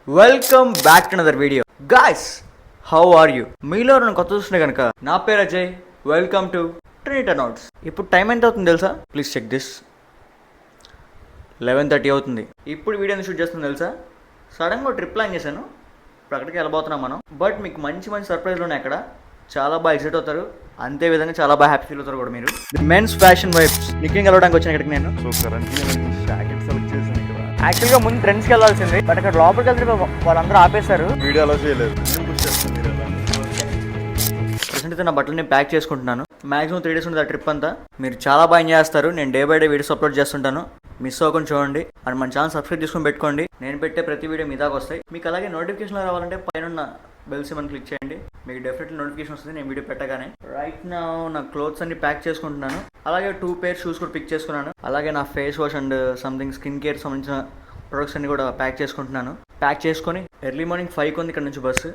Welcome back to another video guys. How are you? మీలో నన్ను కొత్త చూస్తున్నా కనుక నా పేరు Ajay. Welcome to Trinity Notes. ఇప్పుడు టైం ఎంత అవుతుంది తెలుసా? Please check this. 11:30 అవుతుంది. ఇప్పుడు వీడియోని షూట్ చేస్తుంది తెలుసా? సడన్గా ట్రిప్ ప్లాన్ చేశాను. ఇప్పుడు అక్కడికి వెళ్ళబోతున్నాం మనం. బట్ మీకు మంచి మంచి సర్ప్రైజ్లు ఉన్నాయి అక్కడ. చాలా బాగా ఎక్సైట్ అవుతారు, అంతే విధంగా చాలా బాగా హ్యాపీ ఫీల్ అవుతారు కూడా మీరు. మెన్స్ ఫ్యాషన్ వైబ్స్ నిక్కింగ్ వెళ్ళడానికి వచ్చాను ఇక్కడికి నేను. యాక్చువల్గా ముందు ట్రెండ్స్కి వెళ్ళాల్సింది, బట్ అక్కడ లోపలికి వెళ్తే వాళ్ళందరూ ఆపేశారు. వీడియో అలా చేయలేదు. ప్రెసెంట్ అయితే నా బట్టలని ప్యాక్ చేసుకుంటున్నాను. మాక్సిమం 3 days ఉంటుంది ఆ ట్రిప్ అంతా. మీరు చాలా బాగా ఎంజాయ్ చేస్తారు. నేను day by day videos upload చేస్తుంటాను. మిస్ అవ్వకుండా చూడండి. అండ్ మన ఛానల్ సబ్స్క్రైబ్ చేసుకొని పెట్టుకోండి. నేను పెట్టే ప్రతి వీడియో మీ దాకా వస్తాయి. మీకు అలాగే నోటిఫికేషన్ రావాలంటే పైన బెల్ సింబల్ క్లిక్ చేయండి. మీకు డెఫినెట్లీ నోటిఫికేషన్ వస్తుంది నేను వీడియో పెట్టగానే. రైట్ నా క్లోత్స్ అన్ని ప్యాక్ చేసుకుంటున్నాను. అలాగే 2 pairs షూస్ కూడా పిక్ చేసుకున్నాను. అలాగే నా face wash and something skin care సంబంధించిన ప్రొడక్ట్స్ అన్ని కూడా ప్యాక్ చేసుకుంటున్నాను. ప్యాక్ చేసుకొని ఎర్లీ మార్నింగ్ 5 ఉంది ఇక్కడ నుంచి బస్సు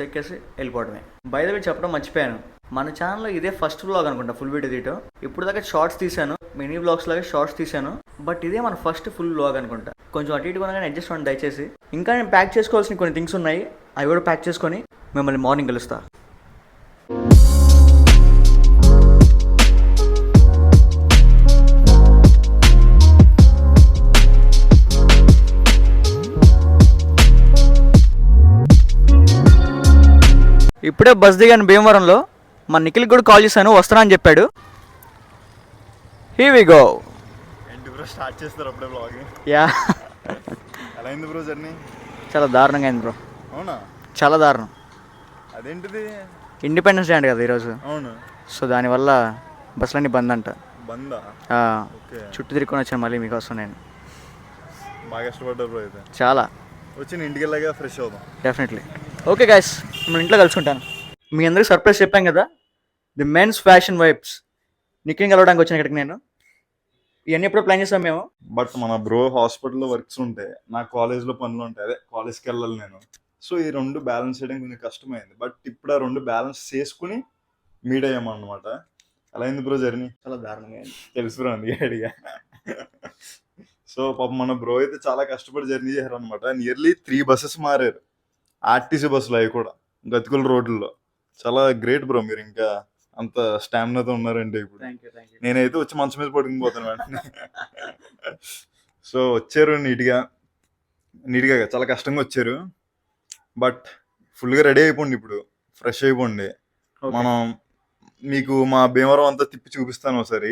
ఎక్కేసి వెళ్ళిపోవడమే. బై ద వే చెప్పడం మర్చిపోయాను, మన ఛానల్లో ఇదే ఫస్ట్ వ్లాగ్ అనుకుంటా ఫుల్ వీడియో తీయటం. ఇప్పుడు దాకా షార్ట్స్ తీశాను, మినీ వ్లాగ్స్ లాగా షార్ట్స్ తీశాను, బట్ ఇదే మన ఫస్ట్ ఫుల్ వ్లాగ్ అనుకుంటా. కొంచెం అటు ఇటు కొనగానే అడ్జస్ట్ అవ్వండి దయచేసి. ఇంకా నేను ప్యాక్ చేసుకోవాల్సిన కొన్ని థింగ్స్ ఉన్నాయి, అవి కూడా ప్యాక్ చేసుకొని మిమ్మల్ని మార్నింగ్ కలుస్తా. ఇప్పుడే బస్ దిగాను భీమవరంలో. మా నిఖిల్కి కూడా కాల్ చేశాను, వస్తున్నా అని చెప్పాడు. Here we go. ఏంటి బ్రో స్టార్ట్ చేస్తారు అప్పుడే బ్లాగింగ్? యా. ఎలా అయింది బ్రో జర్నీ? చాలా దారుణంగా అయింది బ్రో. అవునా? చాలా దారుణం. అదేంటిది? ఇండిపెండెన్స్ డే అంట కదా ఈరోజు. అవును. సో దానివల్ల బస్సులన్నీ బంద్ అంట. బందా? ఓకే. చుట్టూ తిరుగుకొని వచ్చాను మళ్ళీ మీకోసం నేను. బాగా కష్టపడ్డారు బ్రో అయితే. చాలా. వచ్చి ఇంటికి వెళ్ళాక ఫ్రెష్ అవుదాం. డెఫినెట్లీ. ఓకే గైస్, మన ఇంట్లో కలుసుకుంటాను. మీ అందరికి సర్ప్రైజ్ చెప్పాం కదా, the men's fashion vibes Nikhil కలవడానికి వచ్చాను ఇక్కడికి నేను. ఇవన్నీ ఎప్పుడో ప్లాన్ చేస్తాం మేము. బట్ మన బ్రో హాస్పిటల్లో వర్క్స్ ఉంటాయి, నా కాలేజ్లో పనులు ఉంటాయి, అదే కాలేజ్కి వెళ్ళాలి నేను. సో ఈ 2 బ్యాలెన్స్ చేయడం కొంచెం కష్టమైంది. బట్ ఇప్పుడు ఆ 2 బ్యాలెన్స్ చేసుకుని మీట్ అయ్యామన్నమాట. ఎలా అయింది బ్రో జర్నీ? చాలా దారుణంగా అయింది. తెలుసు బ్రో, అందుకే అడిగా. సో పాపం మన బ్రో అయితే చాలా కష్టపడి జర్నీ చేశారు అనమాట. నియర్లీ 3 buses మారారు, ఆర్టీసీ బస్సులు, అవి కూడా గతుకుల రోడ్లలో. చాలా గ్రేట్ బ్రో, మీరు ఇంకా అంత స్టామినాతో ఉన్నారంటే. ఇప్పుడు నేనైతే వచ్చి మంచం మీద పడుకుని పోతాను వెంటనే. సో వచ్చారు నీట్గా చాలా కష్టంగా వచ్చారు. బట్ ఫుల్గా రెడీ అయిపోండి, ఇప్పుడు ఫ్రెష్ అయిపోండి. మనం మీకు మా భీమవరం అంతా తిప్పి చూపిస్తాను ఒకసారి.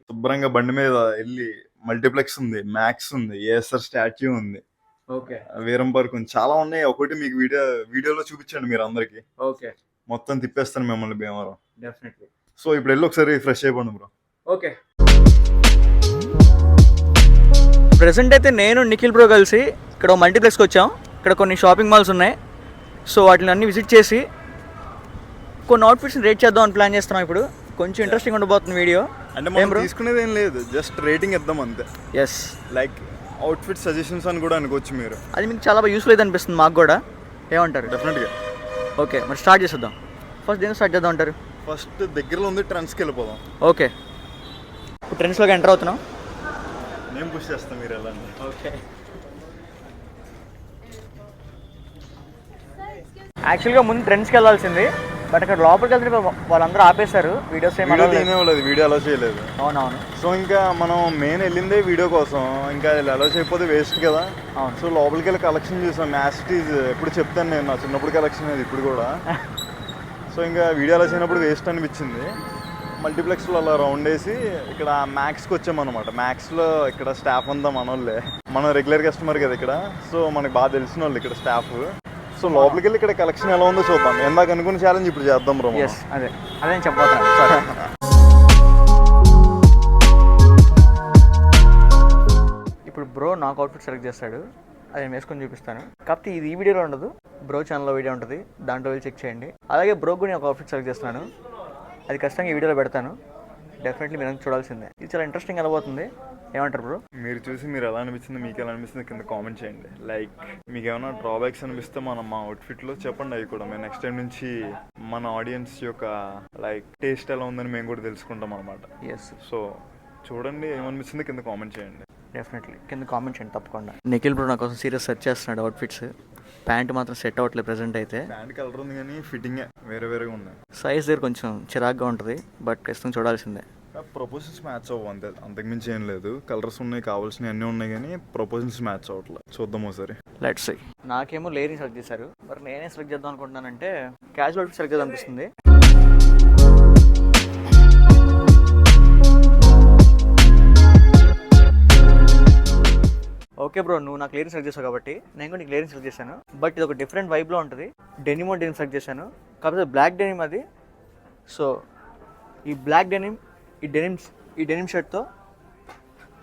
శుభ్రంగా బండి మీద వెళ్ళి మల్టీప్లెక్స్ ఉంది, మ్యాక్స్ ఉంది, ఏఎస్ఆర్ స్టాచ్యూ ఉంది, వీరం పార్క్ ఉంది, చాలా ఉన్నాయి. ఒకటి మీకు వీడియోలో చూపించండి మీరు అందరికి. ఓకే, మొత్తం తిప్పేస్తాను మిమ్మల్ని భీమవరం. డెఫినెట్లీ. సో ఇప్పుడు వెళ్ళి ఒకసారి ఫ్రెష్ అయిపోండి బ్రో. ఓకే. ప్రెసెంట్ అయితే నేను నిఖిల్ బ్రో కలిసి ఇక్కడ మల్టీప్లెక్స్కి వచ్చాం. ఇక్కడ కొన్ని షాపింగ్ మాల్స్ ఉన్నాయి. సో వాటిని అన్ని విజిట్ చేసి కొన్ని అవుట్ఫిట్స్ని రేట్ చేద్దాం అని ప్లాన్ చేస్తున్నాం. ఇప్పుడు కొంచెం ఇంట్రెస్టింగ్ ఉండబోతుంది వీడియో. అంటే మనం తీసుకునేది ఏం లేదు, జస్ట్ రేటింగ్ ఇద్దాం అంతే. ఎస్, లైక్ అవుట్ఫిట్ సజెషన్స్ అని కూడా అనుకోవచ్చు మీరు. అది మీకు చాలా బాగా యూస్ఫుల్ అయితే అనిపిస్తుంది మాకు కూడా. ఏమంటారు? డెఫినెట్గా. ఓకే, మరి స్టార్ట్ చేసేద్దాం. ఫస్ట్ దేని స్టార్ట్ చేద్దాం అంటారు? ఫస్ట్ దగ్గరలో ఉంది ట్రెండ్స్కి వెళ్ళిపోదాం. ఓకే, ఇప్పుడు ట్రెండ్స్లోకి ఎంటర్ అవుతున్నాం. నేను పుష్ చేస్తాను, మీరు ఎలా? ఓకే. యాక్చువల్గా ముందు ట్రెండ్స్కి వెళ్ళాల్సింది, బట్ అక్కడ లోపలికి వెళ్తే వాళ్ళందరూ ఆపేశారు. వీడియోస్ వీడియో అలో చేయలేదు. అవునవును. సో ఇంకా మనం మెయిన్ వెళ్ళిందే వీడియో కోసం, ఇంకా అలో చేయకపోతే వేస్ట్ కదా. అవును. సో లోపలికి వెళ్ళి కలెక్షన్ చూసాం. మ్యాస్టీజ్ ఎప్పుడు చెప్తాను నేను, నా చిన్నప్పుడు కలెక్షన్ అది ఇప్పుడు కూడా. సో ఇంకా వీడియో అలా చేయనప్పుడు వేస్ట్ అనిపించింది. మల్టీప్లెక్స్లో అలా రౌండ్ వేసి ఇక్కడ మ్యాక్స్కి వచ్చామన్నమాట. మ్యాక్స్లో ఇక్కడ స్టాఫ్ అంతా మన వాళ్ళే, మనం రెగ్యులర్ కస్టమర్ కదా ఇక్కడ. సో మనకి బాగా తెలిసిన వాళ్ళు ఇక్కడ స్టాఫ్. సో లోపలికి వెళ్ళి ఇక్కడ కలెక్షన్ ఎలా ఉందో చూద్దాం. ఎందాక అనుకున్న ఛాలెంజ్ ఇప్పుడు చేద్దాం బ్రో. అదే చెప్పబోతున్నాను. ఇప్పుడు బ్రో నాకు అవుట్ఫిట్ సెలెక్ట్ చేస్తాడు, అది నేను వేసుకొని చూపిస్తాను. కాకపోతే ఇది ఈ వీడియోలో ఉండదు, బ్రో ఛానల్లో వీడియో ఉంటుంది, దాంట్లో వెళ్ళి చెక్ చేయండి. అలాగే బ్రో కూడా నేను ఒక అవుట్ఫిట్ సెలెక్ట్ చేస్తున్నాను, అది ఖచ్చితంగా ఈ వీడియోలో పెడతాను. డెఫినెట్లీ మీరు చూడాల్సిందే. ఇది చాలా ఇంట్రెస్టింగ్ వెళ్ళబోతుంది. ఏమంటారు బ్రో? మీరు చూసి మీరు ఎలా అనిపిస్తుంది, మీకు ఎలా అనిపిస్తుంది కింద కామెంట్ చేయండి. లైక్ మీకు ఏమైనా డ్రాబ్యాక్స్ అనిపిస్తే మనం మా అవుట్ఫిట్లో చెప్పండి, అవి కూడా మేము నెక్స్ట్ టైం నుంచి మన ఆడియన్స్ యొక్క లైక్ టేస్ట్ ఎలా ఉందని మేము కూడా తెలుసుకుంటాం అనమాట. ఎస్. సో చూడండి, ఏమనిపిస్తుంది కింద కామెంట్ చేయండి. డెఫినెట్లీ కింద కామెంట్ చేయండి తప్పకుండా. నిఖిల్ బ్రో నా కోసం సీరియస్ సెర్చ్ చేస్తున్నాడు అవుట్ఫిట్స్. ప్యాంట్ మాత్రం సెట్ అవ్వట్లేదు ప్రెసెంట్ అయితే. ప్యాంట్ కలర్ ఉంది కానీ ఫిట్టింగ్ వేరేగా ఉన్నాయి. సైజ్ దగ్గర కొంచెం చిరాగ్గా ఉంటుంది, బట్ ఖచ్చితంగా చూడాల్సిందే. ప్రపోజల్స్ మ్యాచ్ అవ్వ అంతే, అంతకుమించి ఏం లేదు. కలర్స్ ఉన్నాయి, కావాల్సినవి అన్నీ ఉన్నాయి కానీ ప్రపోజల్స్ మ్యాచ్ అవ్వట్లేదు. చూద్దాం ఒకసారి. Let's see. నాకేమో లేయరింగ్ సెలెక్ట్ చేశారు, మరి నేనే సెలెక్ట్ చేద్దాం అనుకుంటున్నానంటే క్యాజువల్ అవుట్ఫిట్ సెలెక్ట్ చేద్దాం అనిపిస్తుంది. ఓకే బ్రో, నువ్వు నాకు లేయరింగ్ సెలెక్ట్ చేసావు కాబట్టి నేను కూడా నీకు లేయరింగ్ సెలెక్ట్ చేశాను. బట్ ఇది ఒక డిఫరెంట్ వైబ్లో ఉంటుంది. డెనిమో డెనిమ్ సెలెక్ట్ చేశాను, కాకపోతే బ్లాక్ డెనిమ్ అది. సో ఈ బ్లాక్ డెనిమ్ ఈ డెనిమ్ షర్ట్తో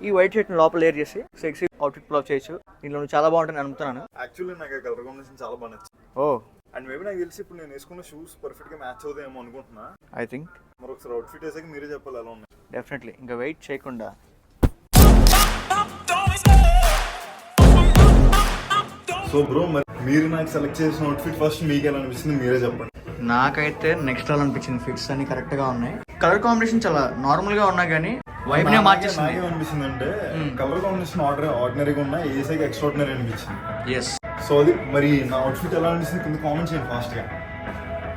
ఈ వైట్ షర్ట్ని లోపల లేయర్ చేసి సెక్సీ అవుట్ఫిట్ పుల్ ఆఫ్ చేయొచ్చు. దీనిలో నువ్వు చాలా బాగుంటుంది అనుకుంటున్నాను. యాక్చువల్లీ నాకు కలర్ కాంబినేషన్ చాలా బాగా నచ్చింది. ఓ అండ్ మేబీ నాకు తెలిసి ఇప్పుడు నేను వేసుకున్న షూస్ పర్ఫెక్ట్గా మ్యాచ్ అవుతాయేమో అనుకుంటున్నా. ఐ థింక్ మరి ఒకసారి అవుట్ఫిట్ వేసాక మీరే చెప్పాలి ఎలా ఉన్నాయి. డెఫినెట్లీ. ఇంకా వెయిట్ చేయకుండా సో బ్రో, మరి మీరు నాకు సెలెక్ట్ చేసిన అవుట్ఫిట్ ఫస్ట్ మీకు ఎలా అనిపిస్తుంది మీరే చెప్పండి. నాకైతే నెక్స్ట్ లెవెల్ అనిపించింది. ఫిట్స్ అన్ని కరెక్ట్ గా ఉన్నాయి, కలర్ కాంబినేషన్ చాలా నార్మల్ గా ఉన్నా కానీ వైబ్ నే మార్చేసింది. నాకేమనిపిస్తుంది అంటే కలర్ కాంబినేషన్ ఆర్డినరీగా ఉన్నా ఏసైకి ఎక్స్ట్రాడినరీ అనిపించింది. ఎస్. సో అది మరి నా అవుట్ఫిట్ ఎలా అనిపిస్తుంది కింద కామెంట్ చేయండి ఫాస్ట్ గా.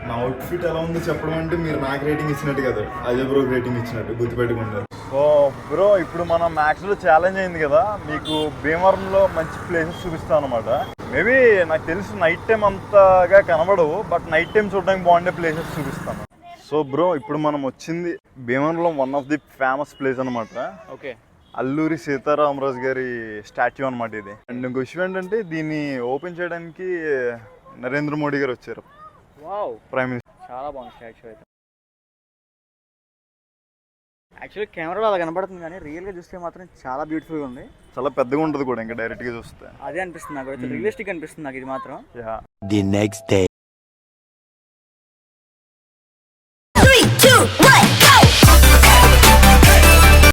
నా అవుట్ఫిట్ ఎలా ఉందో చెప్పడం అంటే మీరు నాకు రేటింగ్ ఇచ్చినట్టు కదా, అజయ్ బ్రోకి రేటింగ్ ఇచ్చినట్టు గుర్తుపెట్టుకుంటారు. ఓ బ్రో, ఇప్పుడు మన మ్యాక్స్లో ఛాలెంజ్ అయింది కదా, మీకు భీమవరంలో మంచి ప్లేసెస్ చూపిస్తాను అనమాట. మేబీ నాకు తెలిసి నైట్ టైం అంతగా కనబడవు, బట్ నైట్ టైం చూడడానికి బాగుండే ప్లేసెస్ చూపిస్తాను. సో బ్రో, ఇప్పుడు మనం వచ్చింది భీమవరంలో one of the famous place అనమాట. ఓకే. అల్లూరి సీతారామరాజు గారి స్టాచ్యూ అనమాట ఇది. అండ్ ఇంకో విషయం ఏంటంటే దీన్ని ఓపెన్ చేయడానికి నరేంద్ర మోడీ గారు వచ్చారు, వావ్, ప్రైమ్ మినిస్టర్. చాలా బాగుంది స్టాచ్యూ అయితే. యాక్చువల్లీ కెమెరాలో అలా కనబడుతుంది కానీ రియల్గా చూస్తే మాత్రం చాలా బ్యూటిఫుల్గా ఉంది. చాలా పెద్దగా ఉంటుంది కూడా ఇంకా డైరెక్ట్గా చూస్తే. అదే అనిపిస్తుంది నాకు, రియలిస్టిక్ అనిపిస్తుంది నాకు ఇది మాత్రం. The next day. 3, 2, 1